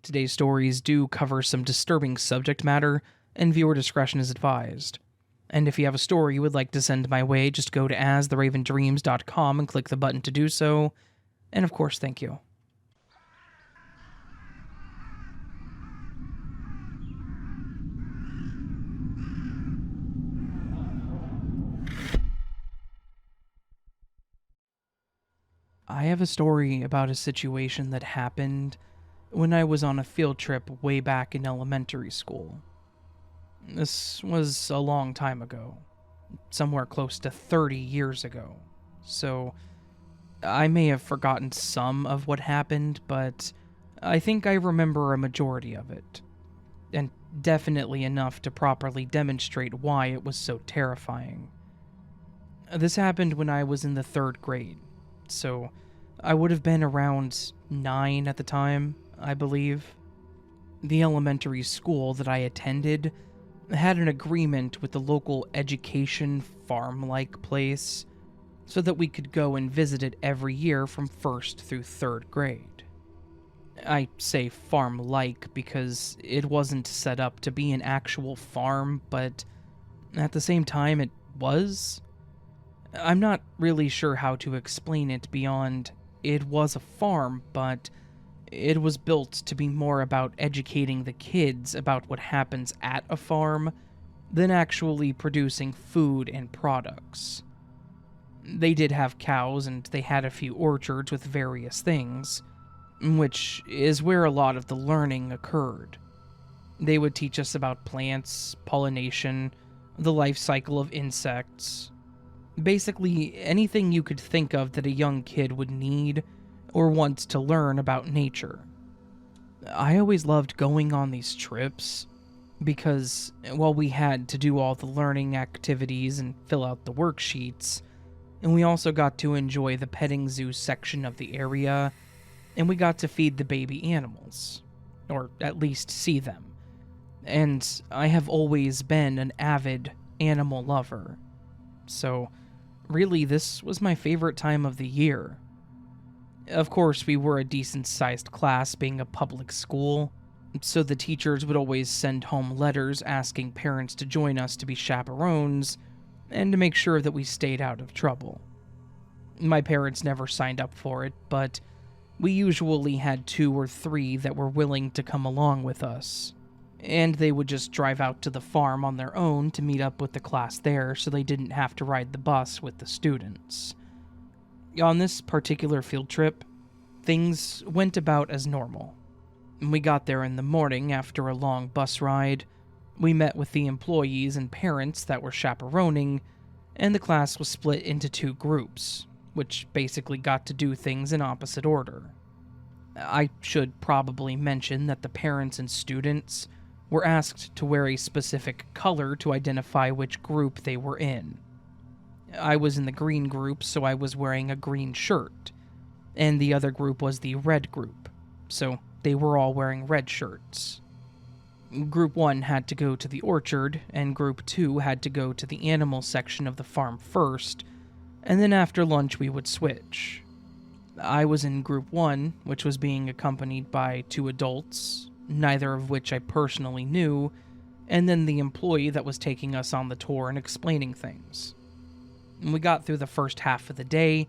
Today's stories do cover some disturbing subject matter, and viewer discretion is advised. And if you have a story you would like to send my way, just go to astheravendreams.com and click the button to do so. And of course, thank you. I have a story about a situation that happened when I was on a field trip way back in elementary school. This was a long time ago, somewhere close to 30 years ago, so I may have forgotten some of what happened, but I think I remember a majority of it, and definitely enough to properly demonstrate why it was so terrifying. This happened when I was in the 3rd grade, so I would have been around 9 at the time, I believe. The elementary school that I attended had an agreement with the local education farm-like place so that we could go and visit it every year from 1st through 3rd grade. I say farm-like because it wasn't set up to be an actual farm, but at the same time it was. I'm not really sure how to explain it beyond it was a farm, but it was built to be more about educating the kids about what happens at a farm than actually producing food and products. They did have cows and they had a few orchards with various things, which is where a lot of the learning occurred. They would teach us about plants, pollination, the life cycle of insects, basically anything you could think of that a young kid would need or want to learn about nature. I always loved going on these trips because, while we had to do all the learning activities and fill out the worksheets, and we also got to enjoy the petting zoo section of the area, and we got to feed the baby animals, or at least see them. And I have always been an avid animal lover, so really this was my favorite time of the year. Of course, we were a decent-sized class being a public school, so the teachers would always send home letters asking parents to join us to be chaperones and to make sure that we stayed out of trouble. My parents never signed up for it, but we usually had 2 or 3 that were willing to come along with us, and they would just drive out to the farm on their own to meet up with the class there so they didn't have to ride the bus with the students. On this particular field trip, things went about as normal. We got there in the morning after a long bus ride, we met with the employees and parents that were chaperoning, and the class was split into 2 groups, which basically got to do things in opposite order. I should probably mention that the parents and students were asked to wear a specific color to identify which group they were in. I was in the green group, so I was wearing a green shirt, and the other group was the red group, so they were all wearing red shirts. Group 1 had to go to the orchard, and Group 2 had to go to the animal section of the farm first, and then after lunch we would switch. I was in Group 1, which was being accompanied by 2 adults, neither of which I personally knew, and then the employee that was taking us on the tour and explaining things. We got through the first half of the day,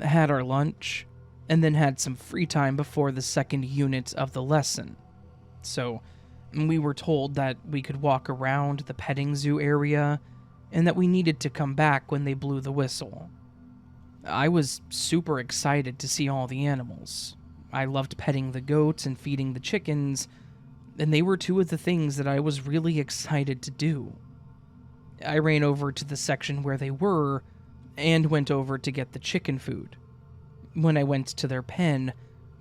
had our lunch, and then had some free time before the second unit of the lesson. So, we were told that we could walk around the petting zoo area, and that we needed to come back when they blew the whistle. I was super excited to see all the animals. I loved petting the goats and feeding the chickens, and they were 2 of the things that I was really excited to do. I ran over to the section where they were, and went over to get the chicken food. When I went to their pen,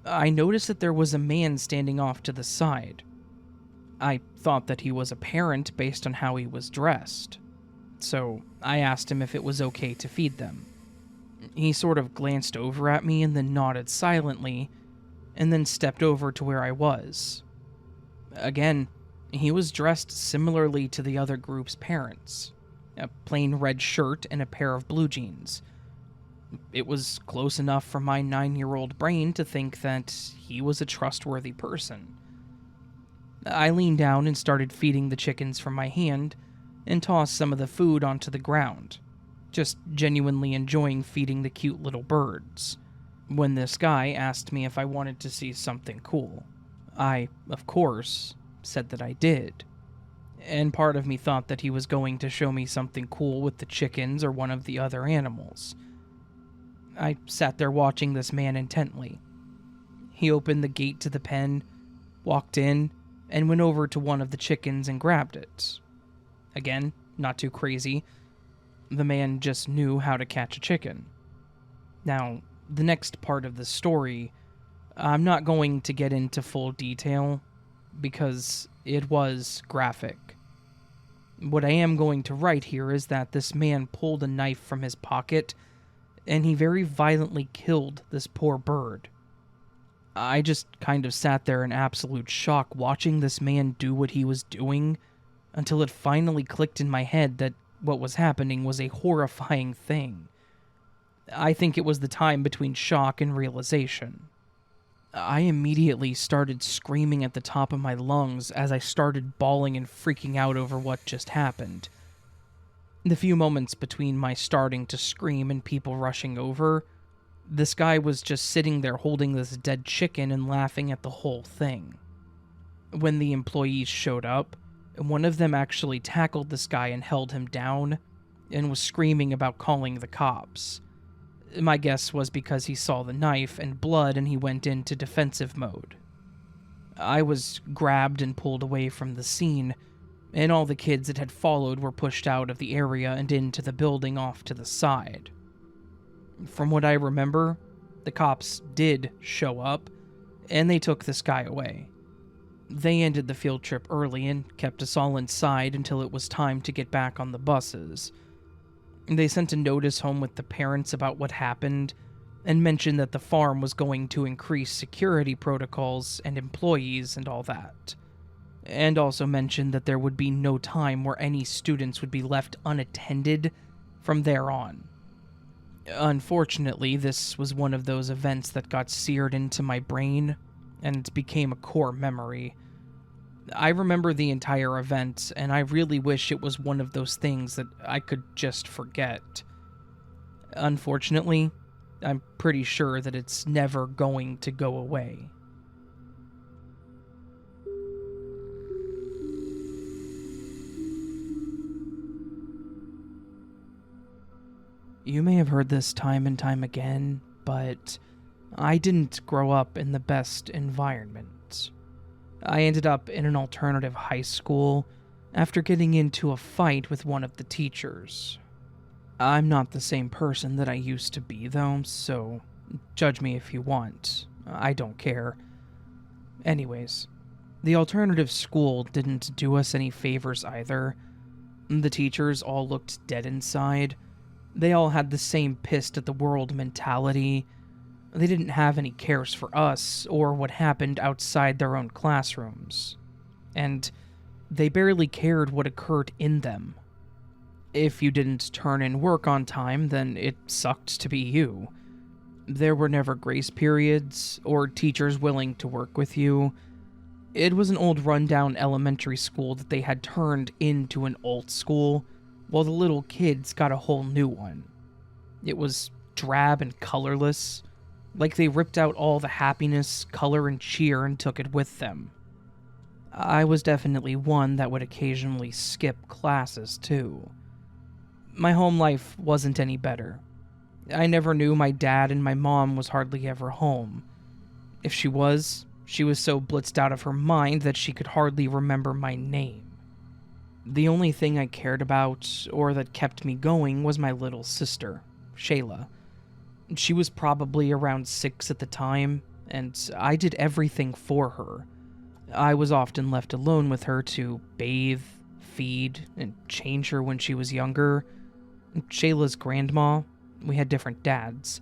I noticed that there was a man standing off to the side. I thought that he was a parent based on how he was dressed, so I asked him if it was okay to feed them. He sort of glanced over at me and then nodded silently, and then stepped over to where I was. Again, he was dressed similarly to the other group's parents. A plain red shirt and a pair of blue jeans. It was close enough for my 9-year-old brain to think that he was a trustworthy person. I leaned down and started feeding the chickens from my hand and tossed some of the food onto the ground, just genuinely enjoying feeding the cute little birds, when this guy asked me if I wanted to see something cool. I, of course, said that I did, and part of me thought that he was going to show me something cool with the chickens or one of the other animals. I sat there watching this man intently. He opened the gate to the pen, walked in, and went over to one of the chickens and grabbed it. Again, not too crazy. The man just knew how to catch a chicken. Now, the next part of the story, I'm not going to get into full detail because it was graphic. What I am going to write here is that this man pulled a knife from his pocket and he very violently killed this poor bird. I just kind of sat there in absolute shock watching this man do what he was doing until it finally clicked in my head that what was happening was a horrifying thing. I think it was the time between shock and realization. I immediately started screaming at the top of my lungs as I started bawling and freaking out over what just happened. The few moments between my starting to scream and people rushing over, this guy was just sitting there holding this dead chicken and laughing at the whole thing. When the employees showed up, one of them actually tackled this guy and held him down and was screaming about calling the cops. My guess was because he saw the knife and blood and he went into defensive mode. I was grabbed and pulled away from the scene, and all the kids that had followed were pushed out of the area and into the building off to the side. From what I remember, the cops did show up, and they took this guy away. They ended the field trip early and kept us all inside until it was time to get back on the buses. They sent a notice home with the parents about what happened, and mentioned that the farm was going to increase security protocols and employees and all that. And also mentioned that there would be no time where any students would be left unattended from there on. Unfortunately, this was one of those events that got seared into my brain and became a core memory. I remember the entire event, and I really wish it was one of those things that I could just forget. Unfortunately, I'm pretty sure that it's never going to go away. You may have heard this time and time again, but I didn't grow up in the best environment. I ended up in an alternative high school after getting into a fight with one of the teachers. I'm not the same person that I used to be, though, so judge me if you want. I don't care. Anyways, the alternative school didn't do us any favors either. The teachers all looked dead inside. They all had the same pissed at the world mentality. They didn't have any cares for us or what happened outside their own classrooms. And they barely cared what occurred in them. If you didn't turn in work on time, then it sucked to be you. There were never grace periods or teachers willing to work with you. It was an old rundown elementary school that they had turned into an alt school, while the little kids got a whole new one. It was drab and colorless, like they ripped out all the happiness, color, and cheer and took it with them. I was definitely one that would occasionally skip classes, too. My home life wasn't any better. I never knew my dad, and my mom was hardly ever home. If she was so blitzed out of her mind that she could hardly remember my name. The only thing I cared about, or that kept me going, was my little sister, Shayla. She was probably around 6 at the time, and I did everything for her. I was often left alone with her to bathe, feed, and change her when she was younger. Shayla's grandma, we had different dads,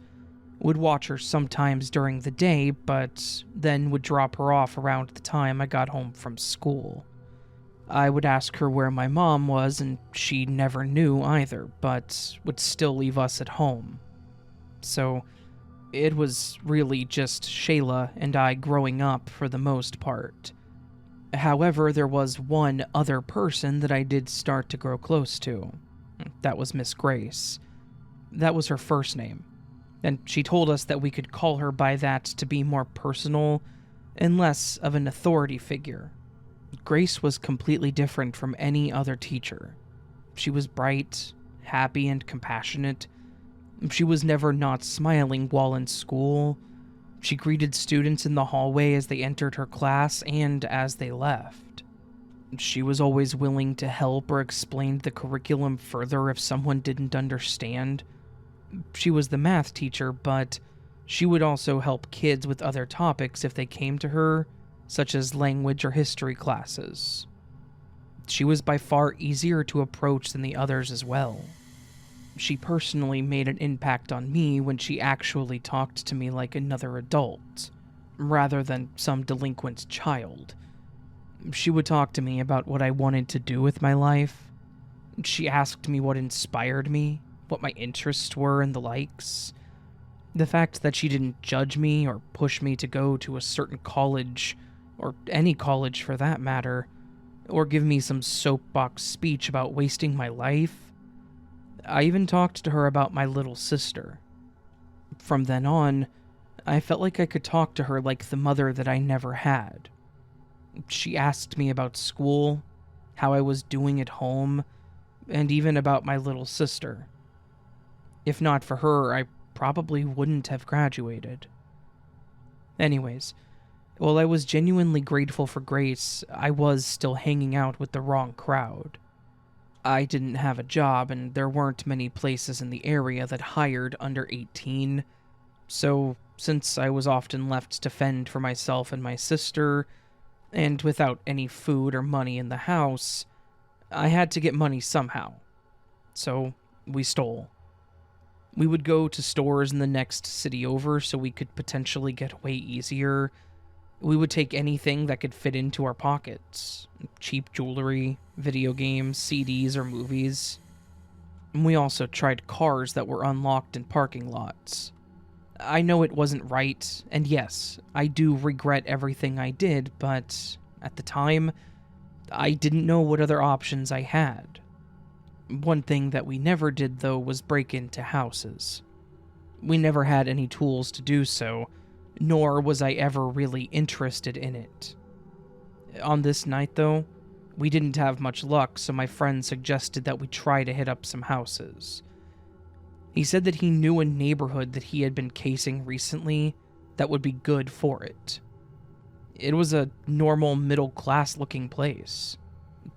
would watch her sometimes during the day, but then would drop her off around the time I got home from school. I would ask her where my mom was, and she never knew either, but would still leave us at home. So, it was really just Shayla and I growing up for the most part. However, there was one other person that I did start to grow close to. That was Miss Grace. That was her first name, and she told us that we could call her by that to be more personal and less of an authority figure. Grace was completely different from any other teacher. She was bright, happy, and compassionate. She was never not smiling while in school. She greeted students in the hallway as they entered her class and as they left. She was always willing to help or explain the curriculum further if someone didn't understand. She was the math teacher, but she would also help kids with other topics if they came to her, such as language or history classes. She was by far easier to approach than the others as well. She personally made an impact on me when she actually talked to me like another adult, rather than some delinquent child. She would talk to me about what I wanted to do with my life. She asked me what inspired me, what my interests were, and the likes. The fact that she didn't judge me or push me to go to a certain college, or any college for that matter, or give me some soapbox speech about wasting my life. I even talked to her about my little sister. From then on, I felt like I could talk to her like the mother that I never had. She asked me about school, how I was doing at home, and even about my little sister. If not for her, I probably wouldn't have graduated. Anyways, while I was genuinely grateful for Grace, I was still hanging out with the wrong crowd. I didn't have a job, and there weren't many places in the area that hired under 18, so since I was often left to fend for myself and my sister, and without any food or money in the house, I had to get money somehow. So we stole. We would go to stores in the next city over so we could potentially get away easier. We would take anything that could fit into our pockets. Cheap jewelry, video games, CDs, or movies. We also tried cars that were unlocked in parking lots. I know it wasn't right, and yes, I do regret everything I did, but at the time, I didn't know what other options I had. One thing that we never did, though, was break into houses. We never had any tools to do so, nor was I ever really interested in it. On this night, though, we didn't have much luck, so my friend suggested that we try to hit up some houses. He said that he knew a neighborhood that he had been casing recently that would be good for it. It was a normal middle-class looking place.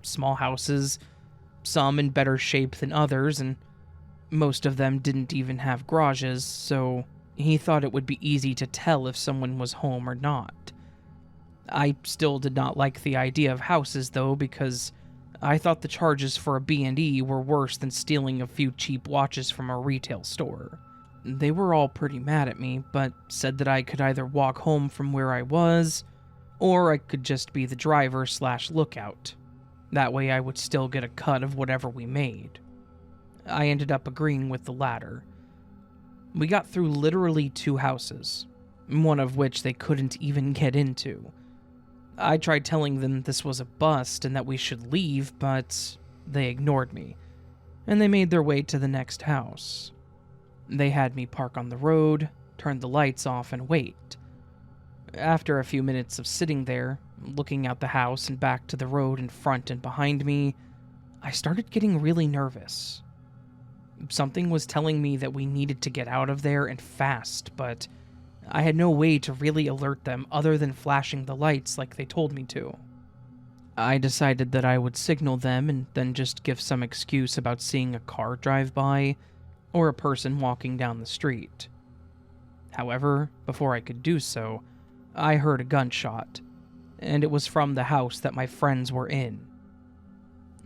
Small houses, some in better shape than others, and most of them didn't even have garages, so he thought it would be easy to tell if someone was home or not. I still did not like the idea of houses, though, because I thought the charges for a B&E were worse than stealing a few cheap watches from a retail store. They were all pretty mad at me, but said that I could either walk home from where I was, or I could just be the driver/lookout. That way I would still get a cut of whatever we made. I ended up agreeing with the latter. We got through literally 2 houses, one of which they couldn't even get into. I tried telling them this was a bust and that we should leave, but they ignored me, and they made their way to the next house. They had me park on the road, turn the lights off, and wait. After a few minutes of sitting there, looking out the house and back to the road in front and behind me, I started getting really nervous. Something was telling me that we needed to get out of there and fast, but I had no way to really alert them other than flashing the lights like they told me to. I decided that I would signal them and then just give some excuse about seeing a car drive by or a person walking down the street. However, before I could do so, I heard a gunshot, and it was from the house that my friends were in.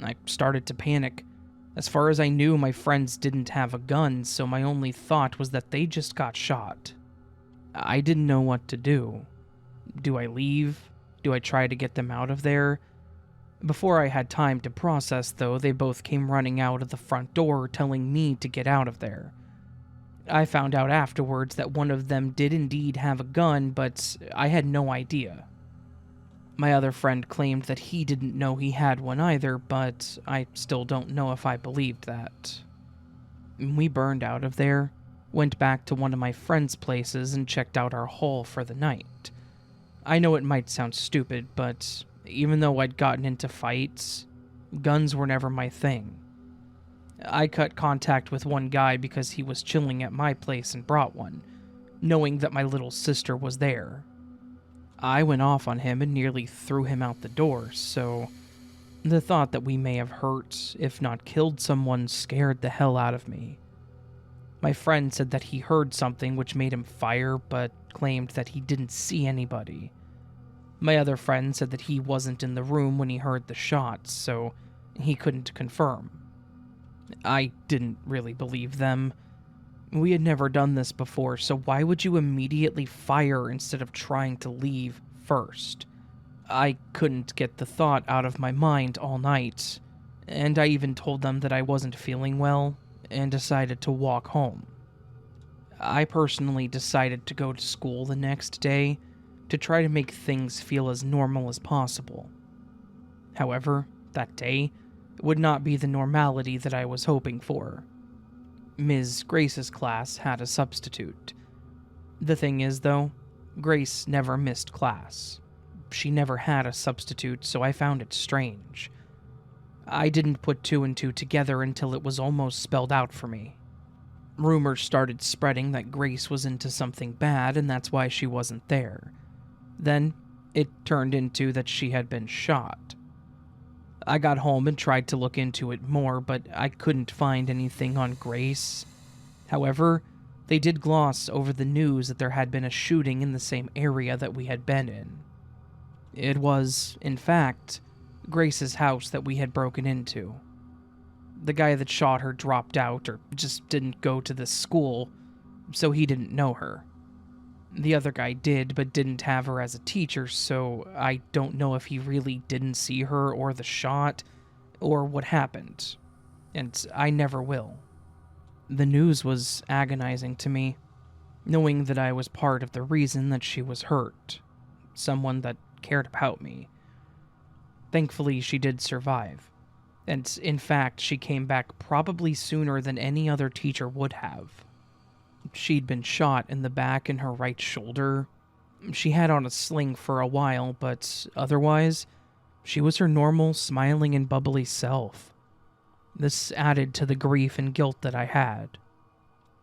I started to panic. As far as I knew, my friends didn't have a gun, so my only thought was that they just got shot. I didn't know what to do. Do I leave? Do I try to get them out of there? Before I had time to process, though, they both came running out of the front door telling me to get out of there. I found out afterwards that one of them did indeed have a gun, but I had no idea. My other friend claimed that he didn't know he had one either, but I still don't know if I believed that. We burned out of there, went back to one of my friend's places, and checked out our hole for the night. I know it might sound stupid, but even though I'd gotten into fights, guns were never my thing. I cut contact with one guy because he was chilling at my place and brought one, knowing that my little sister was there. I went off on him and nearly threw him out the door, so the thought that we may have hurt, if not killed someone, scared the hell out of me. My friend said that he heard something which made him fire, but claimed that he didn't see anybody. My other friend said that he wasn't in the room when he heard the shots, so he couldn't confirm. I didn't really believe them. We had never done this before, so why would you immediately fire instead of trying to leave first? I couldn't get the thought out of my mind all night, and I even told them that I wasn't feeling well and decided to walk home. I personally decided to go to school the next day to try to make things feel as normal as possible. However, that day would not be the normality that I was hoping for. Ms. Grace's class had a substitute. The thing is, though, Grace never missed class. She never had a substitute, so I found it strange. I didn't put two and two together until it was almost spelled out for me. Rumors started spreading that Grace was into something bad and that's why she wasn't there. Then, it turned into that she had been shot. I got home and tried to look into it more, but I couldn't find anything on Grace. However, they did gloss over the news that there had been a shooting in the same area that we had been in. It was, in fact, Grace's house that we had broken into. The guy that shot her dropped out or just didn't go to this school, so he didn't know her. The other guy did, but didn't have her as a teacher, so I don't know if he really didn't see her or the shot, or what happened. And I never will. The news was agonizing to me, knowing that I was part of the reason that she was hurt. Someone that cared about me. Thankfully, she did survive. And in fact, she came back probably sooner than any other teacher would have. She'd been shot in the back in her right shoulder. She had on a sling for a while, but otherwise, she was her normal, smiling and bubbly self. This added to the grief and guilt that I had.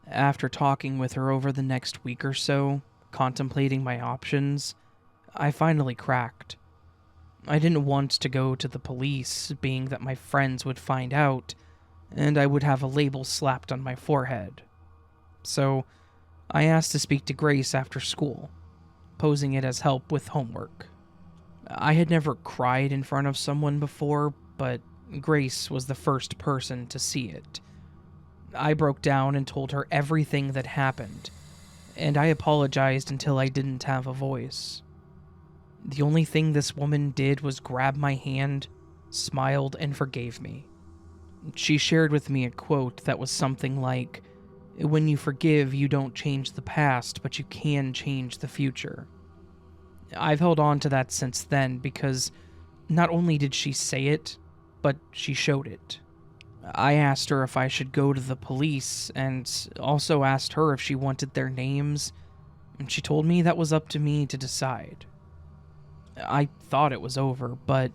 After talking with her over the next week or so, contemplating my options, I finally cracked. I didn't want to go to the police, being that my friends would find out, and I would have a label slapped on my forehead. So, I asked to speak to Grace after school, posing it as help with homework. I had never cried in front of someone before, but Grace was the first person to see it. I broke down and told her everything that happened, and I apologized until I didn't have a voice. The only thing this woman did was grab my hand, smiled, and forgave me. She shared with me a quote that was something like, "When you forgive, you don't change the past, but you can change the future." I've held on to that since then because not only did she say it, but she showed it. I asked her if I should go to the police, and also asked her if she wanted their names, and she told me that was up to me to decide. I thought it was over, but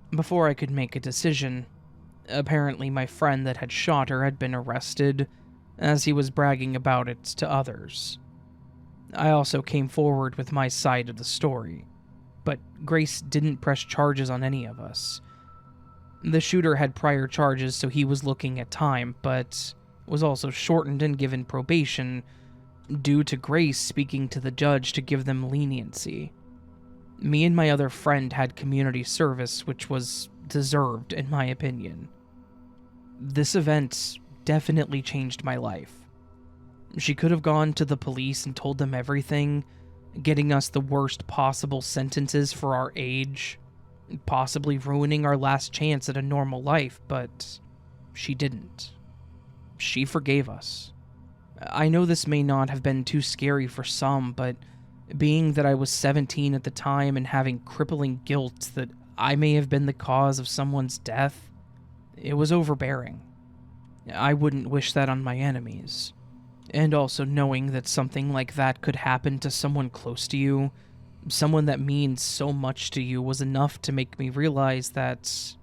before I could make a decision, apparently my friend that had shot her had been arrested, as he was bragging about it to others. I also came forward with my side of the story, but Grace didn't press charges on any of us. The shooter had prior charges, so he was looking at time, but was also shortened and given probation due to Grace speaking to the judge to give them leniency. Me and my other friend had community service, which was deserved, in my opinion. This event definitely changed my life. She could have gone to the police and told them everything, getting us the worst possible sentences for our age, possibly ruining our last chance at a normal life, but she didn't. She forgave us. I know this may not have been too scary for some, but Being that I was 17 at the time and having crippling guilt that I may have been the cause of someone's death, it was overbearing. I wouldn't wish that on my enemies. And also knowing that something like that could happen to someone close to you, someone that means so much to you, was enough to make me realize that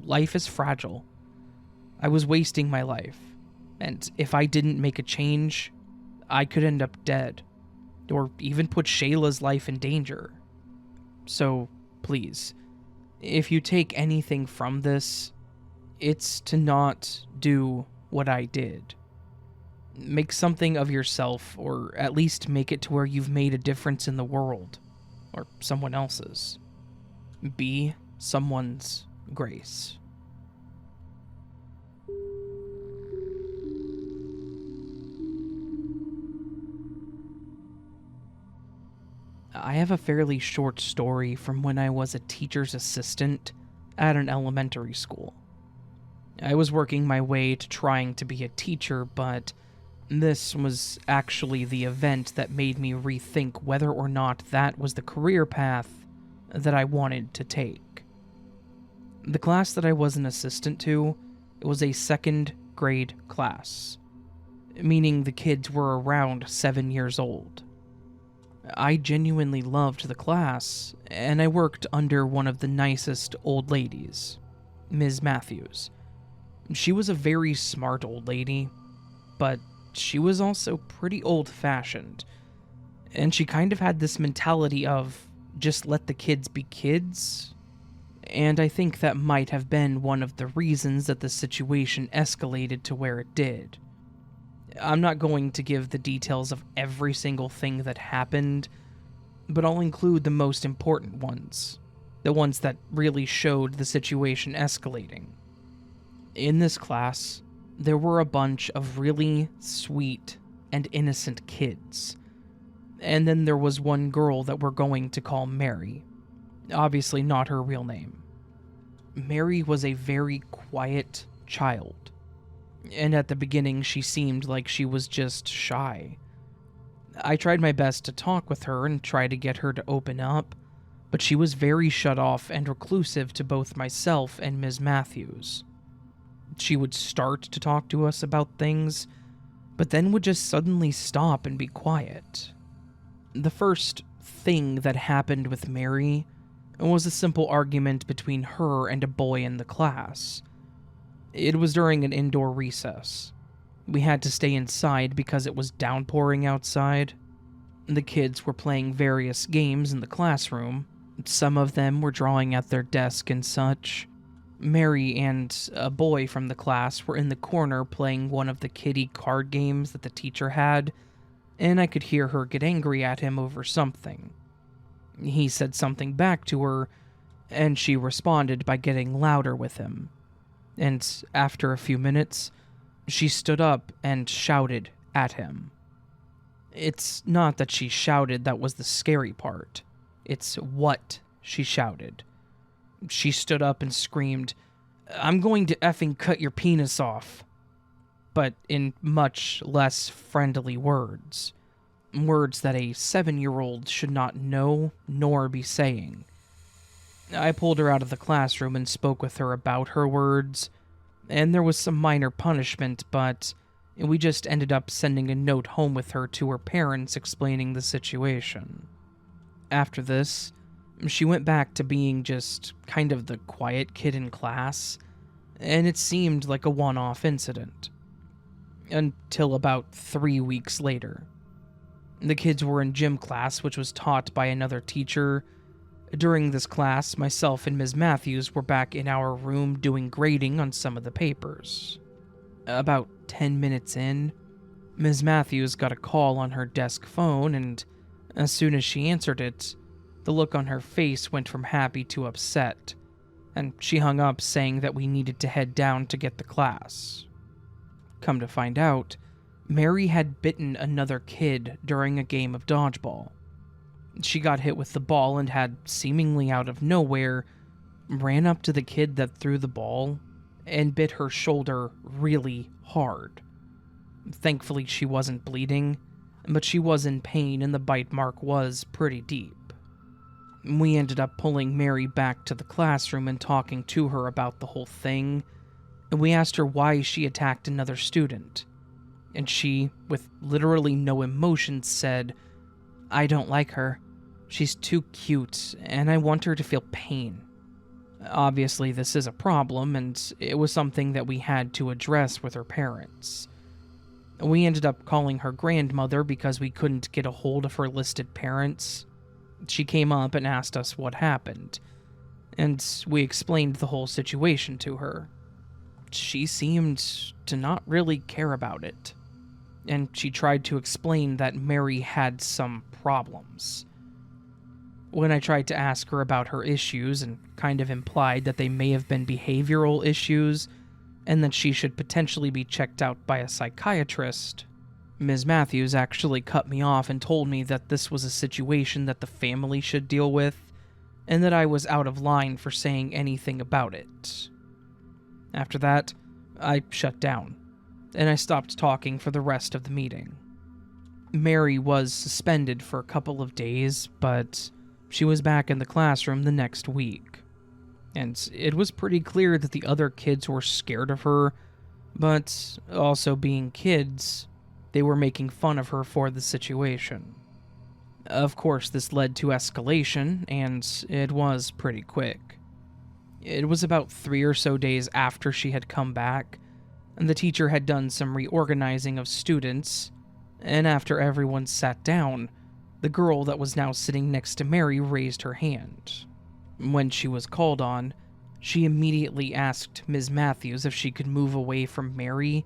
life is fragile. I was wasting my life, and if I didn't make a change, I could end up dead, or even put Shayla's life in danger. So, please, if you take anything from this, it's to not do what I did. Make something of yourself, or at least make it to where you've made a difference in the world, or someone else's. Be someone's grace. I have a fairly short story from when I was a teacher's assistant at an elementary school. I was working my way to trying to be a teacher, but this was actually the event that made me rethink whether or not that was the career path that I wanted to take. The class that I was an assistant to, it was a second grade class, meaning the kids were around 7 years old. I genuinely loved the class, and I worked under one of the nicest old ladies, Ms. Matthews. She was a very smart old lady, but she was also pretty old-fashioned, and she kind of had this mentality of just let the kids be kids, and I think that might have been one of the reasons that the situation escalated to where it did. I'm not going to give the details of every single thing that happened, but I'll include the most important ones, the ones that really showed the situation escalating. In this class, there were a bunch of really sweet and innocent kids, and then there was one girl that we're going to call Mary, obviously not her real name. Mary was a very quiet child. And at the beginning, she seemed like she was just shy. I tried my best to talk with her and try to get her to open up, but she was very shut off and reclusive to both myself and Ms. Matthews. She would start to talk to us about things, but then would just suddenly stop and be quiet. The first thing that happened with Mary was a simple argument between her and a boy in the class. It was during an indoor recess. We had to stay inside because it was downpouring outside. The kids were playing various games in the classroom. Some of them were drawing at their desk and such. Mary and a boy from the class were in the corner playing one of the kiddie card games that the teacher had, and I could hear her get angry at him over something. He said something back to her, and she responded by getting louder with him. And after a few minutes, she stood up and shouted at him. It's not that she shouted that was the scary part. It's what she shouted. She stood up and screamed, "I'm going to effing cut your penis off." But in much less friendly words. Words that a 7-year-old should not know nor be saying. I pulled her out of the classroom and spoke with her about her words, and there was some minor punishment, but we just ended up sending a note home with her to her parents explaining the situation. After this, she went back to being just kind of the quiet kid in class, and it seemed like a one-off incident. Until about 3 weeks later. The kids were in gym class, which was taught by another teacher. During this class, myself and Ms. Matthews were back in our room doing grading on some of the papers. About 10 minutes in, Ms. Matthews got a call on her desk phone, and as soon as she answered it, the look on her face went from happy to upset, and she hung up saying that we needed to head down to get the class. Come to find out, Mary had bitten another kid during a game of dodgeball. She got hit with the ball and had, seemingly out of nowhere, ran up to the kid that threw the ball and bit her shoulder really hard. Thankfully, she wasn't bleeding, but she was in pain and the bite mark was pretty deep. We ended up pulling Mary back to the classroom and talking to her about the whole thing, and we asked her why she attacked another student. And she, with literally no emotion, said, "I don't like her. She's too cute, and I want her to feel pain." Obviously, this is a problem, and it was something that we had to address with her parents. We ended up calling her grandmother because we couldn't get a hold of her listed parents. She came up and asked us what happened, and we explained the whole situation to her. She seemed to not really care about it, and she tried to explain that Mary had some problems. When I tried to ask her about her issues and kind of implied that they may have been behavioral issues and that she should potentially be checked out by a psychiatrist, Ms. Matthews actually cut me off and told me that this was a situation that the family should deal with, and that I was out of line for saying anything about it. After that, I shut down, and I stopped talking for the rest of the meeting. Mary was suspended for a couple of days, but she was back in the classroom the next week, and it was pretty clear that the other kids were scared of her, but also being kids, they were making fun of her for the situation. Of course, this led to escalation, and it was pretty quick. It was about 3 or so days after she had come back, and the teacher had done some reorganizing of students, and after everyone sat down, the girl that was now sitting next to Mary raised her hand. When she was called on, she immediately asked Ms. Matthews if she could move away from Mary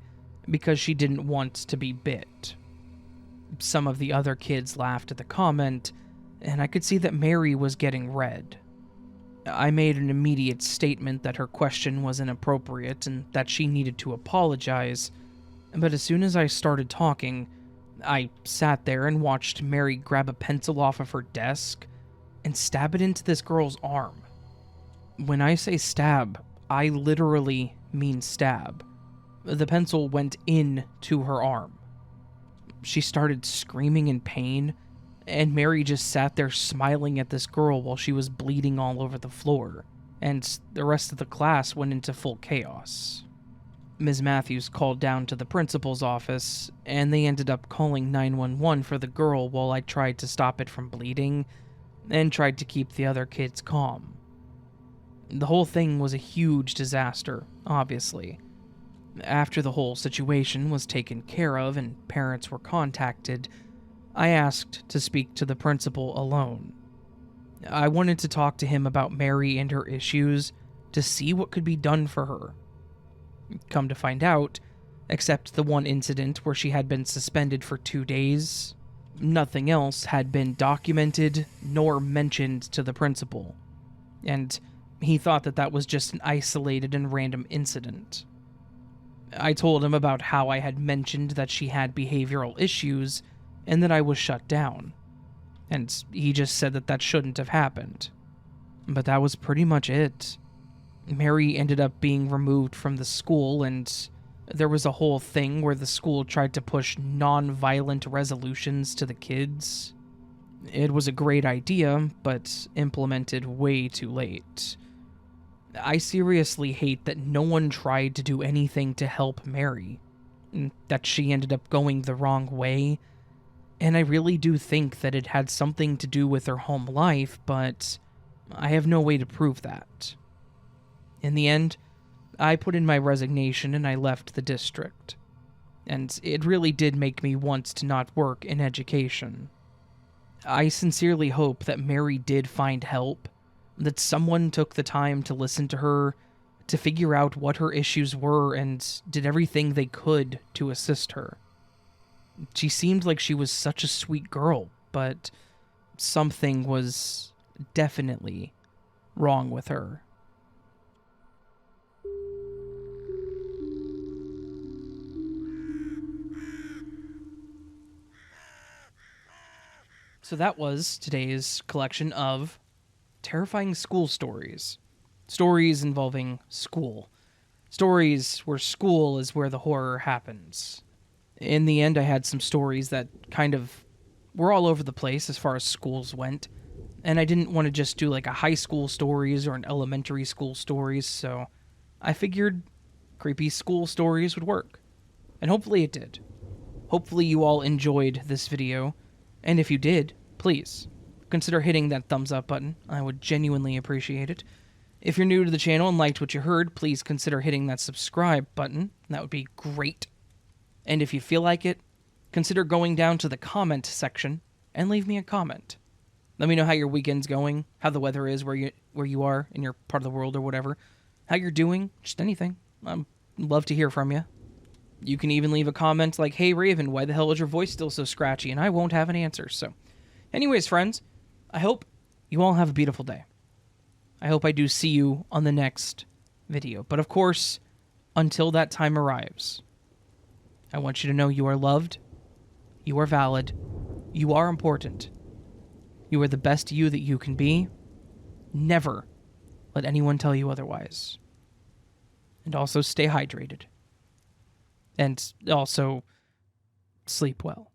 because she didn't want to be bit. Some of the other kids laughed at the comment, and I could see that Mary was getting red. I made an immediate statement that her question was inappropriate and that she needed to apologize, but as soon as I started talking, I sat there and watched Mary grab a pencil off of her desk and stab it into this girl's arm. When I say stab, I literally mean stab. The pencil went into her arm. She started screaming in pain, and Mary just sat there smiling at this girl while she was bleeding all over the floor, and the rest of the class went into full chaos. Ms. Matthews called down to the principal's office, and they ended up calling 911 for the girl while I tried to stop it from bleeding and tried to keep the other kids calm. The whole thing was a huge disaster, obviously. After the whole situation was taken care of and parents were contacted, I asked to speak to the principal alone. I wanted to talk to him about Mary and her issues to see what could be done for her. Come to find out, except the one incident where she had been suspended for 2 days, nothing else had been documented nor mentioned to the principal, and he thought that that was just an isolated and random incident. I told him about how I had mentioned that she had behavioral issues and that I was shut down, and he just said that that shouldn't have happened. But that was pretty much it. Mary ended up being removed from the school, and there was a whole thing where the school tried to push non-violent resolutions to the kids. It was a great idea, but implemented way too late. I seriously hate that no one tried to do anything to help Mary, that she ended up going the wrong way, and I really do think that it had something to do with her home life, but I have no way to prove that. In the end, I put in my resignation and I left the district, and it really did make me want to not work in education. I sincerely hope that Mary did find help, that someone took the time to listen to her, to figure out what her issues were, and did everything they could to assist her. She seemed like she was such a sweet girl, but something was definitely wrong with her. So that was today's collection of terrifying school stories. Stories involving school. Stories where school is where the horror happens. In the end, I had some stories that kind of were all over the place as far as schools went, and I didn't want to just do like a high school stories or an elementary school stories, so I figured creepy school stories would work. And hopefully it did. Hopefully you all enjoyed this video, and if you did, please consider hitting that thumbs up button. I would genuinely appreciate it. If you're new to the channel and liked what you heard, please consider hitting that subscribe button. That would be great. And if you feel like it, consider going down to the comment section and leave me a comment. Let me know how your weekend's going, how the weather is where you are in your part of the world or whatever, how you're doing, just anything. I'd love to hear from you. You can even leave a comment like, "Hey Raven, why the hell is your voice still so scratchy?" And I won't have an answer. So, anyways, friends, I hope you all have a beautiful day. I hope I do see you on the next video. But of course, until that time arrives, I want you to know you are loved, you are valid, you are important, you are the best you that you can be. Never let anyone tell you otherwise. And also stay hydrated. And also sleep well.